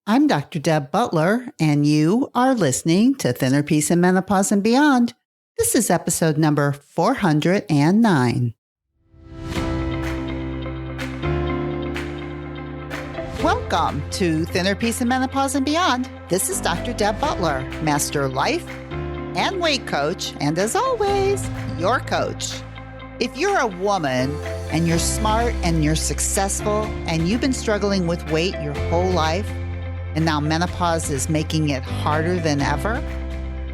I'm Dr. Deb Butler, and you are listening to Thinner Peace and Menopause and Beyond. This is episode number 409. Welcome to Thinner Peace and Menopause and Beyond. This is Dr. Deb Butler, Master Life and Weight Coach, and as always, your coach. If you're a woman and you're smart and you're successful and you've been struggling with weight your whole life, and now menopause is making it harder than ever,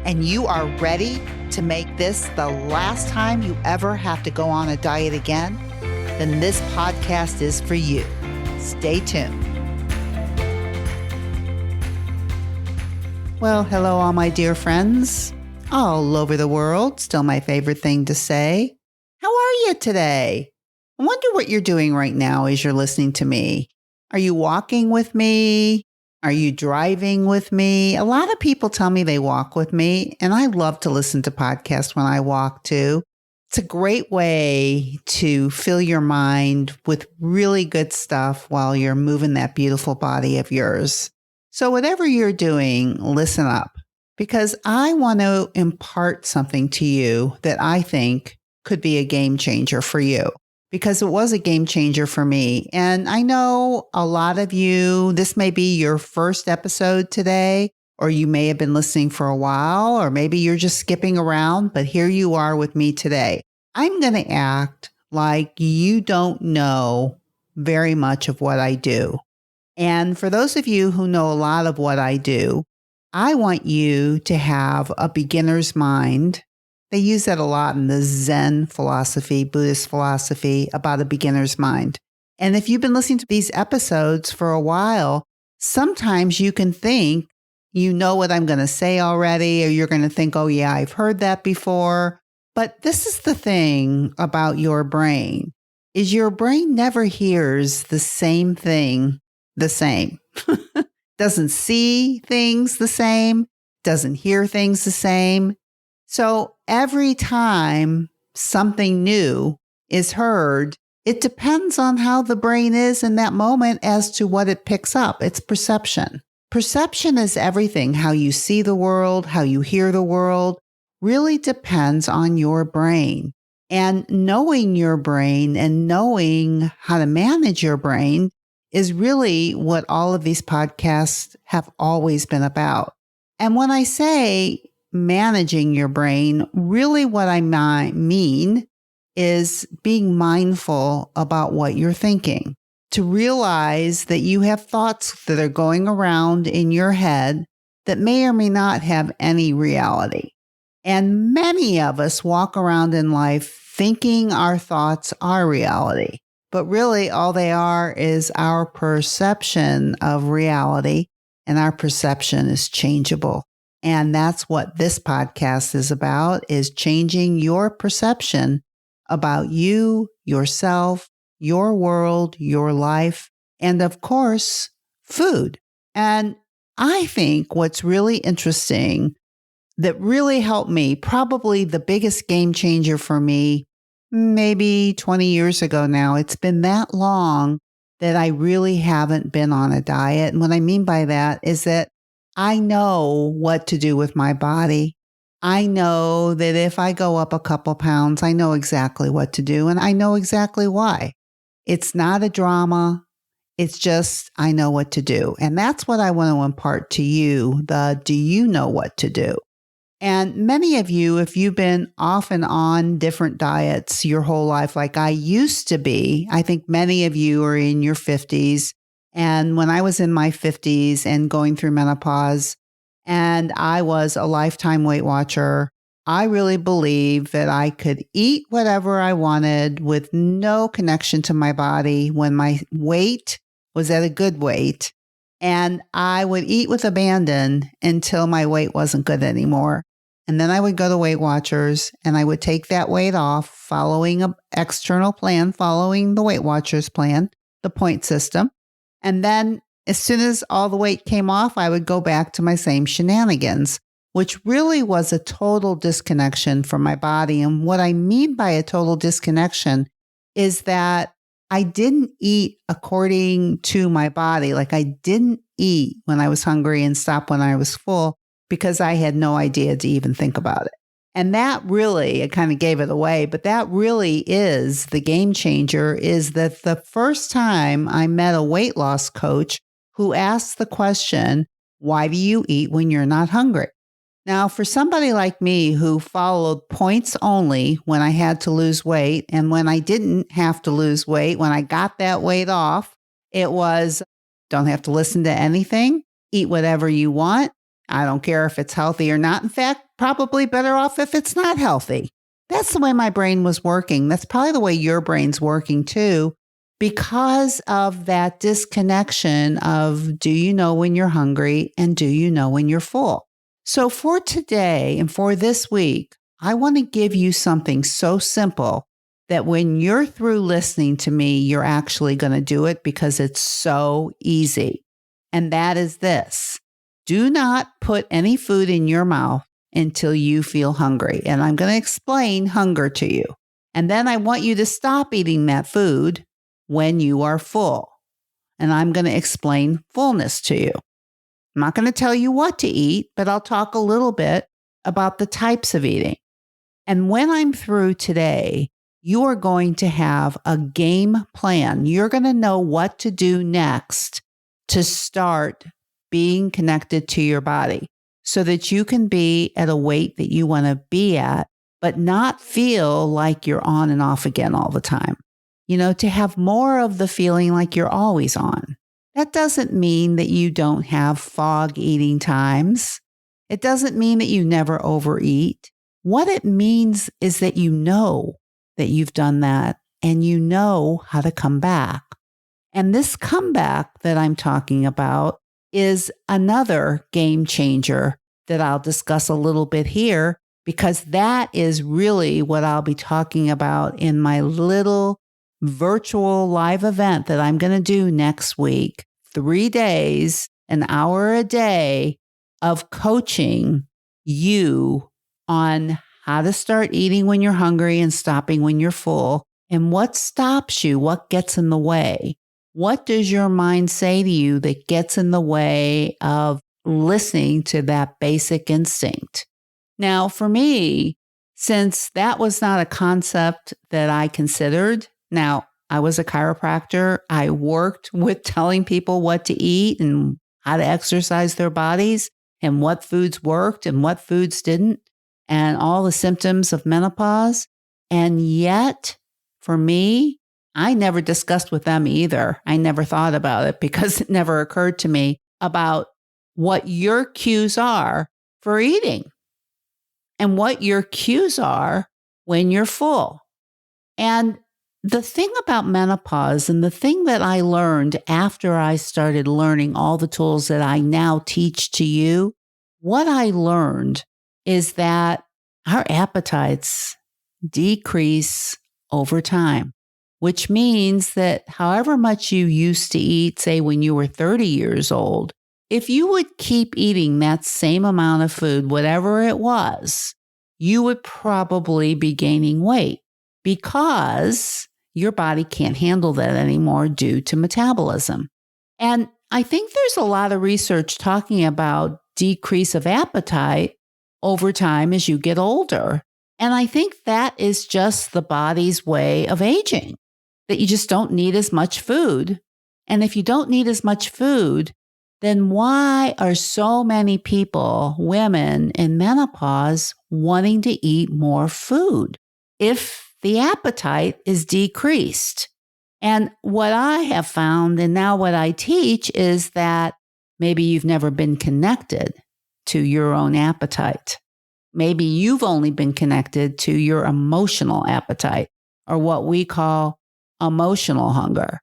and you are ready to make this the last time you ever have to go on a diet again, then this podcast is for you. Stay tuned. Well, hello, all my dear friends all over the world. Still my favorite thing to say. How are you today? I wonder what you're doing right now as you're listening to me. Are you walking with me? Are you driving with me? A lot of people tell me they walk with me, and I love to listen to podcasts when I walk too. It's a great way to fill your mind with really good stuff while you're moving that beautiful body of yours. So whatever you're doing, listen up, because I want to impart something to you that I think could be a game changer for you. Because it was a game changer for me. And I know a lot of you, this may be your first episode today, or you may have been listening for a while, or maybe you're just skipping around, but here you are with me today. I'm going to act like you don't know very much of what I do. And for those of you who know a lot of what I do, I want you to have a beginner's mind. They use that a lot in the Zen philosophy, Buddhist philosophy, about a beginner's mind. And if you've been listening to these episodes for a while, sometimes you can think you know what I'm going to say already, or you're going to think, oh yeah, I've heard that before. But this is the thing about your brain, is your brain never hears the same thing the same. Doesn't see things the same, doesn't hear things the same. So every time something new is heard, it depends on how the brain is in that moment as to what it picks up. It's perception. Perception is everything. How you see the world, how you hear the world, really depends on your brain. And knowing your brain and knowing how to manage your brain is really what all of these podcasts have always been about. And when I say managing your brain, really what I mean is being mindful about what you're thinking, to realize that you have thoughts that are going around in your head that may or may not have any reality. And many of us walk around in life thinking our thoughts are reality, but really all they are is our perception of reality, and our perception is changeable. And that's what this podcast is about, is changing your perception about you, yourself, your world, your life, and of course, food. And I think what's really interesting that really helped me, probably the biggest game changer for me, maybe 20 years ago now, it's been that long that I really haven't been on a diet. And what I mean by that is that I know what to do with my body. I know that if I go up a couple pounds, I know exactly what to do, and I know exactly why. It's not a drama. It's just, I know what to do. And that's what I want to impart to you, do you know what to do? And many of you, if you've been off and on different diets your whole life, like I used to be, I think many of you are in your 50s. And when I was in my 50s and going through menopause, and I was a lifetime Weight Watcher, I really believed that I could eat whatever I wanted with no connection to my body when my weight was at a good weight. And I would eat with abandon until my weight wasn't good anymore. And then I would go to Weight Watchers and I would take that weight off following an external plan, following the Weight Watchers plan, the point system. And then as soon as all the weight came off, I would go back to my same shenanigans, which really was a total disconnection from my body. And what I mean by a total disconnection is that I didn't eat according to my body. Like I didn't eat when I was hungry and stop when I was full because I had no idea to even think about it. And that really, it kind of gave it away, but that really is the game changer, is that the first time I met a weight loss coach who asked the question, why do you eat when you're not hungry? Now, for somebody like me who followed points only when I had to lose weight, and when I didn't have to lose weight, when I got that weight off, it was don't have to listen to anything, eat whatever you want. I don't care if it's healthy or not. In fact, probably better off if it's not healthy. That's the way my brain was working. That's probably the way your brain's working too, because of that disconnection of do you know when you're hungry and do you know when you're full? So for today and for this week, I want to give you something so simple that when you're through listening to me, you're actually going to do it because it's so easy. And that is this. Do not put any food in your mouth until you feel hungry. And I'm going to explain hunger to you. And then I want you to stop eating that food when you are full. And I'm going to explain fullness to you. I'm not going to tell you what to eat, but I'll talk a little bit about the types of eating. And when I'm through today, you are going to have a game plan. You're going to know what to do next to start being connected to your body so that you can be at a weight that you want to be at, but not feel like you're on and off again all the time. To have more of the feeling like you're always on. That doesn't mean that you don't have fog eating times. It doesn't mean that you never overeat. What it means is that you know that you've done that and you know how to come back. And this comeback that I'm talking about is another game changer that I'll discuss a little bit here, because that is really what I'll be talking about in my little virtual live event that I'm going to do next week. 3 days, an hour a day of coaching you on how to start eating when you're hungry and stopping when you're full, and what stops you, what gets in the way. What does your mind say to you that gets in the way of listening to that basic instinct? Now, for me, since that was not a concept that I considered, now I was a chiropractor. I worked with telling people what to eat and how to exercise their bodies and what foods worked and what foods didn't, and all the symptoms of menopause. And yet, for me, I never discussed with them either. I never thought about it because it never occurred to me about what your cues are for eating and what your cues are when you're full. And the thing about menopause, and the thing that I learned after I started learning all the tools that I now teach to you, what I learned is that our appetites decrease over time, which means that however much you used to eat, say when you were 30 years old, if you would keep eating that same amount of food, whatever it was, you would probably be gaining weight because your body can't handle that anymore due to metabolism. And I think there's a lot of research talking about decrease of appetite over time as you get older. And I think that is just the body's way of aging, that you just don't need as much food. And if you don't need as much food, then why are so many people, women in menopause, wanting to eat more food if the appetite is decreased? And what I have found, and now what I teach, is that maybe you've never been connected to your own appetite. Maybe you've only been connected to your emotional appetite, or what we call emotional hunger.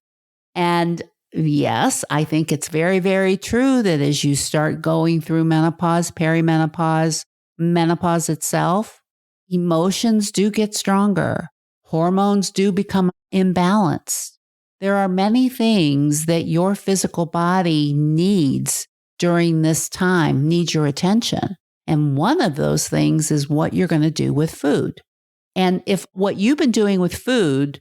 And yes, I think it's very, very true that as you start going through menopause, perimenopause, menopause itself, emotions do get stronger. Hormones do become imbalanced. There are many things that your physical body needs during this time, needs your attention. And one of those things is what you're going to do with food. And if what you've been doing with food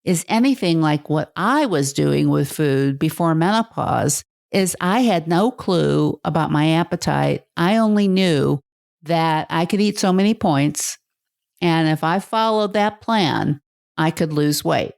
is anything like what I was doing with food before menopause, is I had no clue about my appetite. I only knew that I could eat so many points. And if I followed that plan, I could lose weight.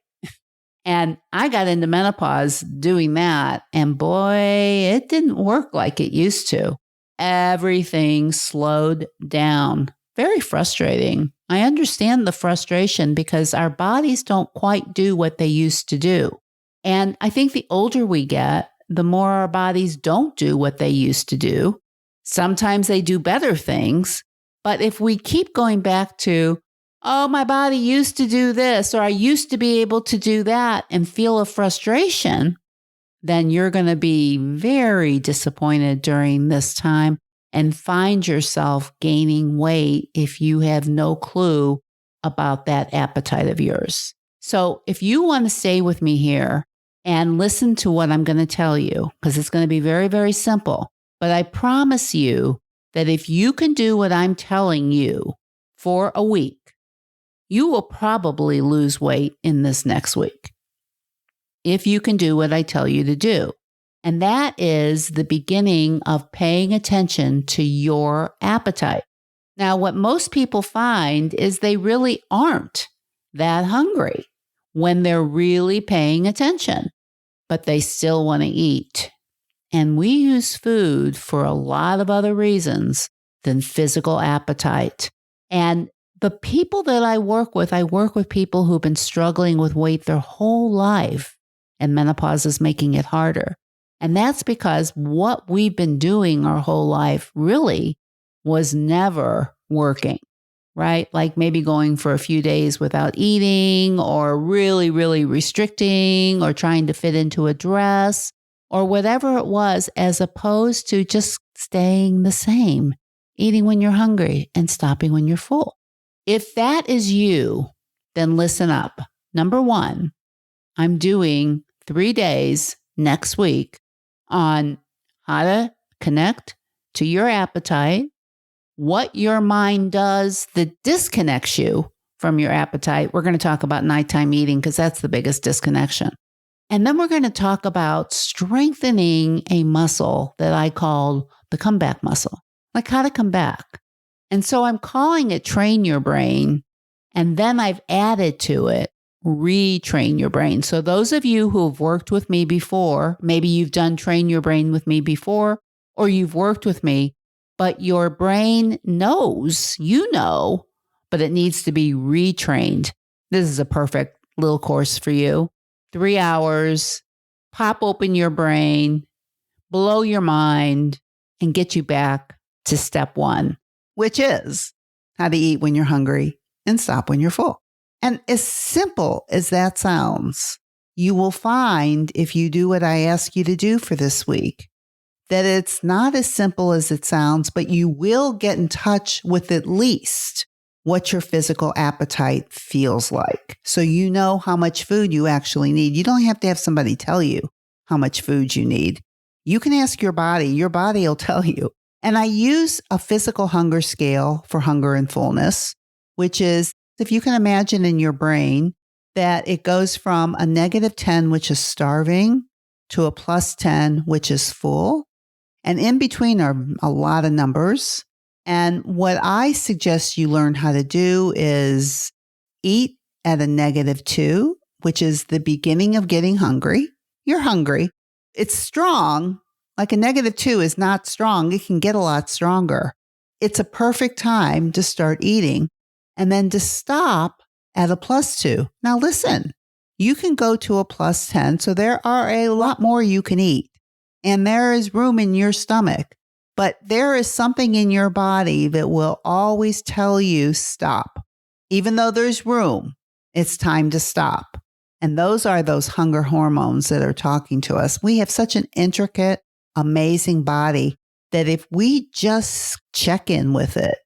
And I got into menopause doing that. And boy, it didn't work like it used to. Everything slowed down. Very frustrating. I understand the frustration because our bodies don't quite do what they used to do. And I think the older we get, the more our bodies don't do what they used to do. Sometimes they do better things. But if we keep going back to, oh, my body used to do this, or I used to be able to do that, and feel a frustration, then you're going to be very disappointed during this time and find yourself gaining weight if you have no clue about that appetite of yours. So if you want to stay with me here and listen to what I'm going to tell you, because it's going to be very, very simple, but I promise you that if you can do what I'm telling you for a week, you will probably lose weight in this next week if you can do what I tell you to do. And that is the beginning of paying attention to your appetite. Now, what most people find is they really aren't that hungry when they're really paying attention, but they still want to eat. And we use food for a lot of other reasons than physical appetite. And the people that I work with people who've been struggling with weight their whole life, and menopause is making it harder. And that's because what we've been doing our whole life really was never working, right? Like maybe going for a few days without eating, or really, really restricting, or trying to fit into a dress, or whatever it was, as opposed to just staying the same, eating when you're hungry and stopping when you're full. If that is you, then listen up. Number one, I'm doing 3 days next week on how to connect to your appetite, what your mind does that disconnects you from your appetite. We're going to talk about nighttime eating because that's the biggest disconnection. And then we're going to talk about strengthening a muscle that I call the comeback muscle, like how to come back. And so I'm calling it train your brain. And then I've added to it, retrain your brain. So those of you who have worked with me before, maybe you've done train your brain with me before, or you've worked with me, but your brain knows, you know, but it needs to be retrained. This is a perfect little course for you. 3 hours, pop open your brain, blow your mind, and get you back to step one, which is how to eat when you're hungry and stop when you're full. And as simple as that sounds, you will find if you do what I ask you to do for this week, that it's not as simple as it sounds, but you will get in touch with at least what your physical appetite feels like. So you know how much food you actually need. You don't have to have somebody tell you how much food you need. You can ask your body will tell you. And I use a physical hunger scale for hunger and fullness, which is, if you can imagine in your brain, that it goes from a -10, which is starving, to a +10, which is full. And in between are a lot of numbers. And what I suggest you learn how to do is eat at a -2, which is the beginning of getting hungry. You're hungry. It's strong. Like a -2 is not strong. It can get a lot stronger. It's a perfect time to start eating and then to stop at a +2. Now listen, you can go to a +10. So there are a lot more you can eat and there is room in your stomach, but there is something in your body that will always tell you stop. Even though there's room, it's time to stop. And those are those hunger hormones that are talking to us. We have such an intricate, amazing body that if we just check in with it,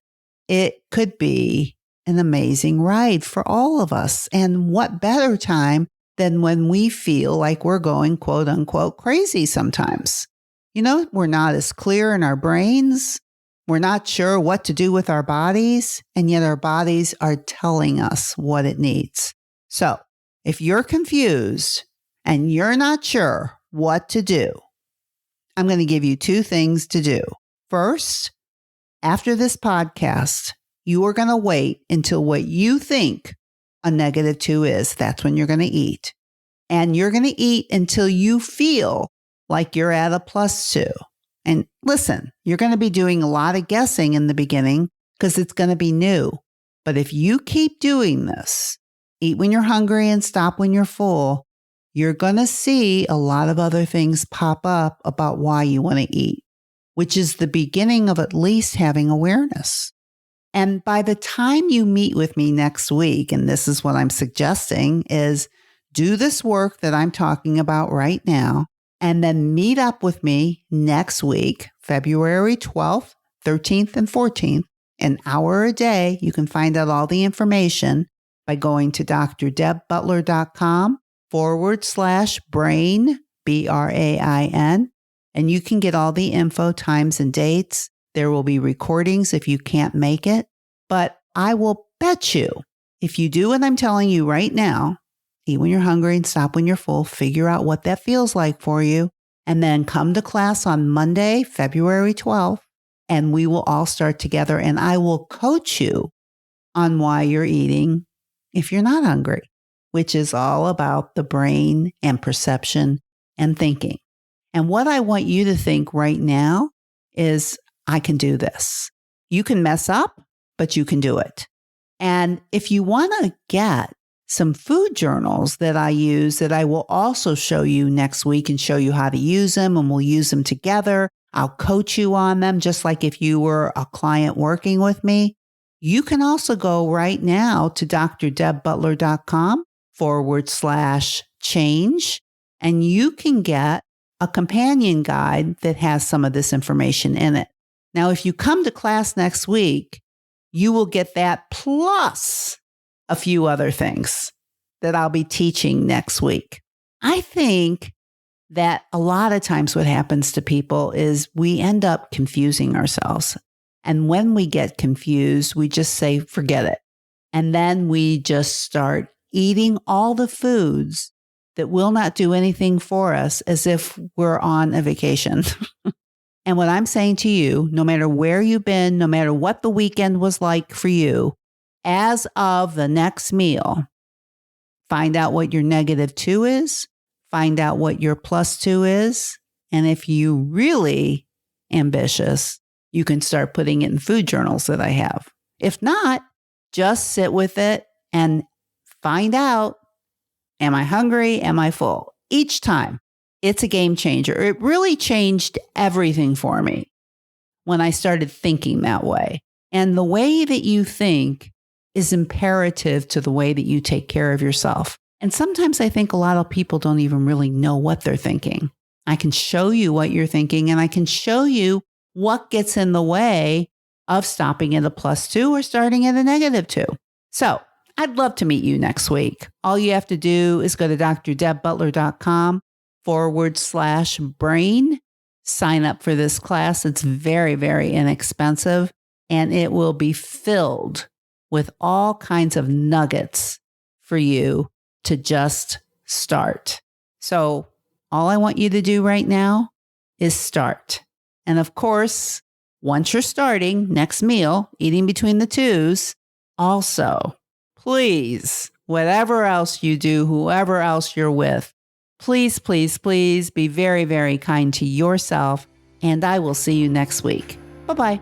it could be an amazing ride for all of us. And what better time than when we feel like we're going quote unquote crazy sometimes. You know, we're not as clear in our brains. We're not sure what to do with our bodies. And yet our bodies are telling us what it needs. So if you're confused and you're not sure what to do, I'm going to give you two things to do. First, after this podcast, you are going to wait until what you think a -2 is. That's when you're going to eat. And you're going to eat until you feel like you're at a +2. And listen, you're going to be doing a lot of guessing in the beginning because it's going to be new. But if you keep doing this, eat when you're hungry and stop when you're full, you're going to see a lot of other things pop up about why you want to eat, which is the beginning of at least having awareness. And by the time you meet with me next week, and this is what I'm suggesting, is do this work that I'm talking about right now, and then meet up with me next week, February 12th, 13th, and 14th, an hour a day. You can find out all the information by going to drdebbutler.com/brain, BRAIN, and you can get all the info, times, and dates. There will be recordings if you can't make it, but I will bet you if you do what I'm telling you right now, eat when you're hungry and stop when you're full, figure out what that feels like for you, and then come to class on Monday, February 12th, and we will all start together, and I will coach you on why you're eating if you're not hungry, which is all about the brain and perception and thinking. And what I want you to think right now is, I can do this. You can mess up, but you can do it. And if you want to get some food journals that I use that I will also show you next week and show you how to use them, and we'll use them together. I'll coach you on them just like if you were a client working with me. You can also go right now to drdebbutler.com/change, and you can get a companion guide that has some of this information in it. Now, if you come to class next week, you will get that plus a few other things that I'll be teaching next week. I think that a lot of times what happens to people is we end up confusing ourselves. And when we get confused, we just say, forget it. And then we just start eating all the foods that will not do anything for us as if we're on a vacation. And what I'm saying to you, no matter where you've been, no matter what the weekend was like for you, as of the next meal, find out what your -2 is, find out what your +2 is. And if you really ambitious, you can start putting it in food journals that I have. If not, just sit with it and find out, am I hungry? Am I full? Each time. It's a game changer. It really changed everything for me when I started thinking that way. And the way that you think is imperative to the way that you take care of yourself. And sometimes I think a lot of people don't even really know what they're thinking. I can show you what you're thinking, and I can show you what gets in the way of stopping at a +2 or starting at a -2. So I'd love to meet you next week. All you have to do is go to drdebbutler.com/brain. Sign up for this class. It's very, very inexpensive, and it will be filled with all kinds of nuggets for you to just start. So all I want you to do right now is start. And of course, once you're starting, next meal, eating between the twos, also, please, whatever else you do, whoever else you're with, please, please, please be very, very kind to yourself. And I will see you next week. Bye-bye.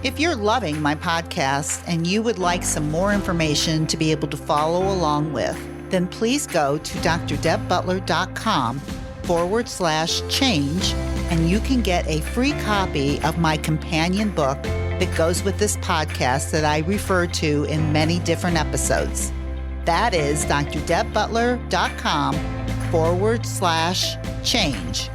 If you're loving my podcast and you would like some more information to be able to follow along with, then please go to drdebbutler.com/change, and you can get a free copy of my companion book that goes with this podcast that I refer to in many different episodes. That is drdebbutler.com/change, CHANGE.